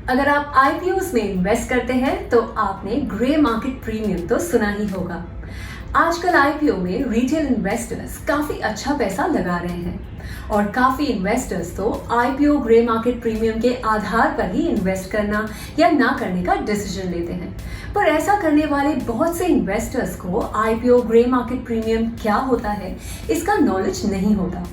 अगर आप आईपीओस में इन्वेस्ट करते हैं तो आपने ग्रे मार्केट प्रीमियम तो सुना ही होगा। आजकल आईपीओ में रिटेल इन्वेस्टर्स काफी अच्छा पैसा लगा रहे हैं और काफी इन्वेस्टर्स तो आईपीओ ग्रे मार्केट प्रीमियम के आधार पर ही इन्वेस्ट करना या ना करने का डिसीजन लेते हैं। पर ऐसा करने वाले बहुत से इन्वेस्टर्स को आईपीओ ग्रे मार्केट प्रीमियम क्या होता है इसका नॉलेज नहीं होता।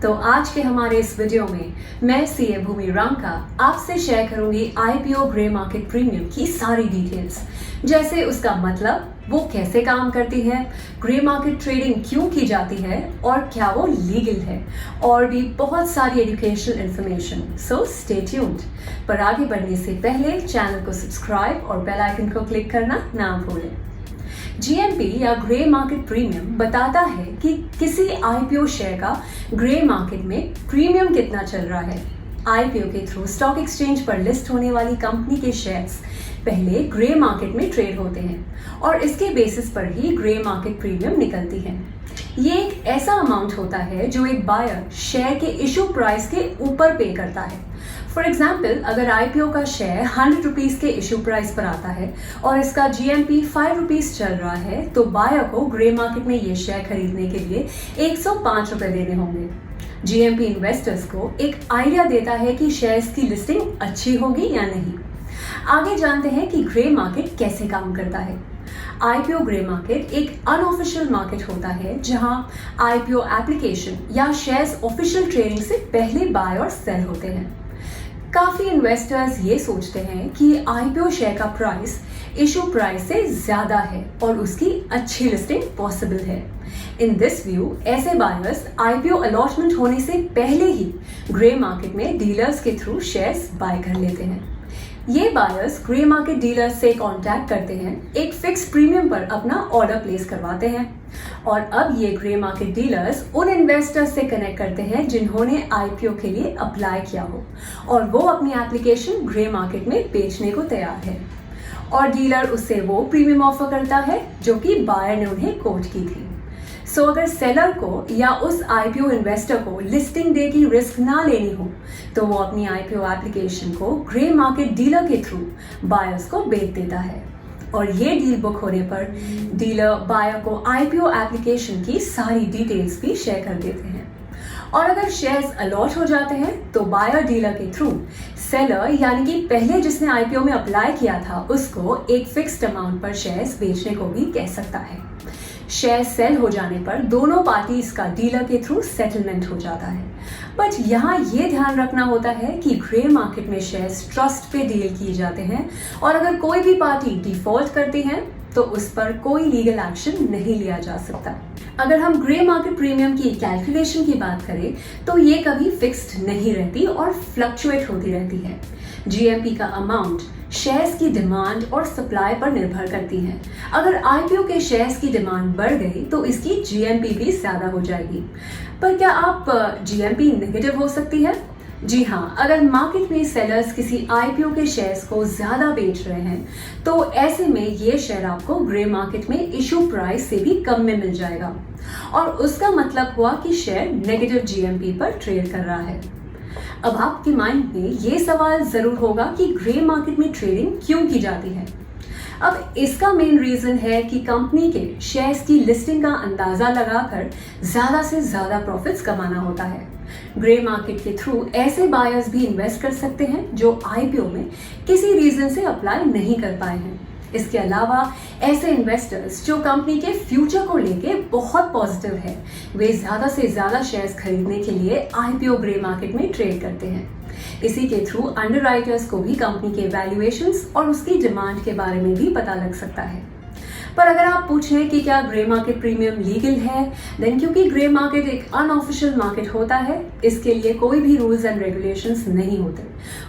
तो आज के हमारे इस वीडियो में मैं सीए भूमि रामका आपसे शेयर करूंगी आईपीओ ग्रे मार्केट प्रीमियम की सारी डिटेल्स, जैसे उसका मतलब, वो कैसे काम करती है, ग्रे मार्केट ट्रेडिंग क्यों की जाती है और क्या वो लीगल है, और भी बहुत सारी educational information. So stay tuned. पर आगे बढ़ने से पहले चैनल को सब्सक्राइब और बेल आइकन को क्लिक करना ना भूलें। जीएमपी या ग्रे मार्केट प्रीमियम बताता है कि किसी आईपीओ शेयर का ग्रे मार्केट में प्रीमियम कितना चल रहा है। आईपीओ के थ्रू स्टॉक एक्सचेंज पर लिस्ट होने वाली कंपनी के शेयर्स पहले ग्रे मार्केट में ट्रेड होते हैं और इसके बेसिस पर ही ग्रे मार्केट प्रीमियम निकलती है। ये एक ऐसा अमाउंट होता है जो एक बायर शेयर के इशू प्राइस के ऊपर पे करता है। फॉर एग्जाम्पल, अगर आईपीओ का शेयर 100 रुपीज के इशू प्राइस पर आता है और इसका जीएमपी 5 रुपीज चल रहा है, तो बायर को ग्रे मार्केट में ये शेयर खरीदने के लिए 105 रुपए देने होंगे। जीएमपी इन्वेस्टर्स को एक आइडिया देता है कि शेयर्स की लिस्टिंग अच्छी होगी या नहीं। आगे जानते हैं कि ग्रे मार्केट कैसे काम करता है। आईपीओ ग्रे मार्केट एक अनऑफिशियल मार्केट होता है जहां आईपीओ एप्लीकेशन या शेयर्स ऑफिशियल ट्रेडिंग से पहले बाय और सेल होते हैं। काफी इन्वेस्टर्स ये सोचते हैं कि आईपीओ शेयर का प्राइस इशू प्राइस से ज्यादा है और उसकी अच्छी लिस्टिंग पॉसिबल है। इन दिस व्यू, ऐसे बायर्स आईपीओ अलॉटमेंट होने से पहले ही ग्रे मार्केट में डीलर्स के थ्रू शेयर्स बाय कर लेते हैं। ये बायर्स ग्रे मार्केट डीलर्स से कांटेक्ट करते हैं, एक फिक्स प्रीमियम पर अपना ऑर्डर प्लेस करवाते हैं और अब ये ग्रे मार्केट डीलर्स उन इन्वेस्टर्स से कनेक्ट करते हैं जिन्होंने आईपीओ के लिए अप्लाई किया हो और वो अपनी एप्लीकेशन ग्रे मार्केट में बेचने को तैयार है और डीलर उससे वो प्रीमियम ऑफर करता है जो कि बायर ने उन्हें कोट की थी। सो अगर सेलर को या उस आईपीओ इन्वेस्टर को लिस्टिंग डे की रिस्क ना लेनी हो तो वो अपनी आईपीओ एप्लीकेशन को ग्रे मार्केट डीलर के थ्रू बायर्स को बेच देता है और ये डील बुक होने पर डीलर बायर को आईपीओ एप्लीकेशन की सारी डिटेल्स भी शेयर कर देते हैं और अगर शेयर्स अलॉट हो जाते हैं तो बायर डीलर के थ्रू सेलर, यानी कि पहले जिसने आईपीओ में अप्लाई किया था, उसको एक फिक्स्ड अमाउंट पर शेयर्स बेचने को भी कह सकता है। शेयर सेल हो जाने पर दोनों पार्टीज का डीलर के थ्रू सेटलमेंट हो जाता है। बट यहाँ ये ध्यान रखना होता है कि ग्रे मार्केट में शेयर्स ट्रस्ट पे डील किए जाते हैं और अगर कोई भी पार्टी डिफॉल्ट करती है तो उस पर कोई लीगल एक्शन नहीं लिया जा सकता। अगर हम ग्रे मार्केट प्रीमियम की कैलकुलेशन की बात करें तो ये कभी फिक्स्ड नहीं रहती और फ्लक्चुएट होती रहती है। जीएमपी का अमाउंट शेयर्स की डिमांड और सप्लाई पर निर्भर करती है। अगर आईपीओ के शेयर्स की डिमांड बढ़ गई तो इसकी जीएमपी भी ज्यादा हो जाएगी। पर क्या आप जीएमपी नेगेटिव हो सकती है? जी हाँ, अगर मार्केट में सेलर्स किसी आईपीओ के शेयर्स को ज्यादा बेच रहे हैं तो ऐसे में ये शेयर आपको ग्रे मार्केट में इशू प्राइस से भी कम में मिल जाएगा और उसका मतलब हुआ कि शेयर नेगेटिव जीएमपी पर ट्रेड कर रहा है। अब आपके माइंड में ये सवाल जरूर होगा कि ग्रे मार्केट में ट्रेडिंग क्यों की जाती है। अब इसका मेन रीजन है कि कंपनी के शेयर्स की लिस्टिंग का अंदाजा लगाकर ज्यादा से ज्यादा प्रॉफिट्स कमाना होता है। ग्रे मार्केट के थ्रू ऐसे बायर्स भी इन्वेस्ट कर सकते हैं जो आईपीओ में किसी रीजन से अप्लाई नहीं कर पाए हैं। इसके अलावा ऐसे इन्वेस्टर्स जो कंपनी के फ्यूचर को लेके बहुत पॉजिटिव है, वे ज्यादा से ज्यादा शेयर्स खरीदने के लिए आईपीओ ग्रे मार्केट में ट्रेड करते हैं। इसी के थ्रू अंडरराइटर्स को भी कंपनी के वैल्यूएशंस और उसकी डिमांड के बारे में भी पता लग सकता है। पर अगर आप पूछें कि क्या ग्रे मार्केट प्रीमियम लीगल है, देन क्योंकि ग्रे मार्केट एक अनऑफिशियल मार्केट होता है, इसके लिए कोई भी रूल्स एंड रेगुलेशंस नहीं होते।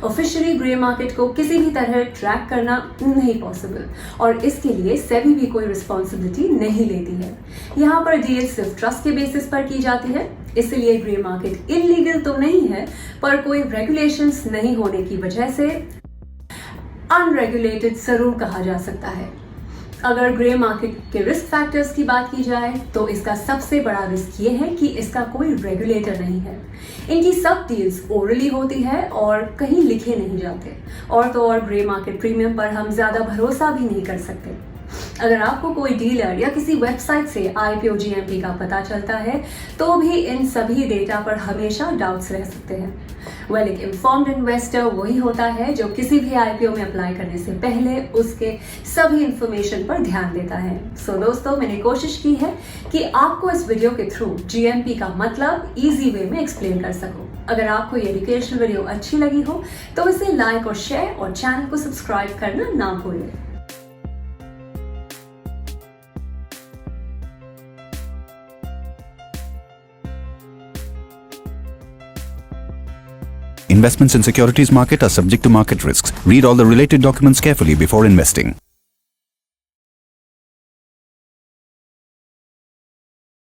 ऑफिशियली ग्रे मार्केट को किसी भी तरह ट्रैक करना नहीं पॉसिबल और इसके लिए सेबी भी कोई रिस्पॉन्सिबिलिटी नहीं लेती है। यहाँ पर डील सिर्फ ट्रस्ट के बेसिस पर की जाती है, इसलिए ग्रे मार्केट इलीगल तो नहीं है, पर कोई रेगुलेशंस नहीं होने की वजह से अनरेगुलेटेड जरूर कहा जा सकता है। अगर ग्रे मार्केट के रिस्क फैक्टर्स की बात की जाए तो इसका सबसे बड़ा रिस्क ये है कि इसका कोई रेगुलेटर नहीं है। इनकी सब डील्स ओरली होती है और कहीं लिखे नहीं जाते। और तो और ग्रे मार्केट प्रीमियम पर हम ज़्यादा भरोसा भी नहीं कर सकते। अगर आपको कोई डीलर या किसी वेबसाइट से IPO GMP का पता चलता है तो भी इन सभी डेटा पर हमेशा डाउट्स रह सकते हैं। एक इन्फॉर्म्ड इन्वेस्टर वही होता है जो किसी भी IPO में अप्लाई करने से पहले उसके सभी इंफॉर्मेशन पर ध्यान देता है। दोस्तों, मैंने कोशिश की है कि आपको इस वीडियो के थ्रू GMP का मतलब इजी वे में एक्सप्लेन कर सकूं। अगर आपको ये एजुकेशनल वीडियो अच्छी लगी हो तो इसे लाइक और शेयर और चैनल को सब्सक्राइब करना ना भूलें। Investments in securities market are subject to market risks. Read all the related documents carefully before investing.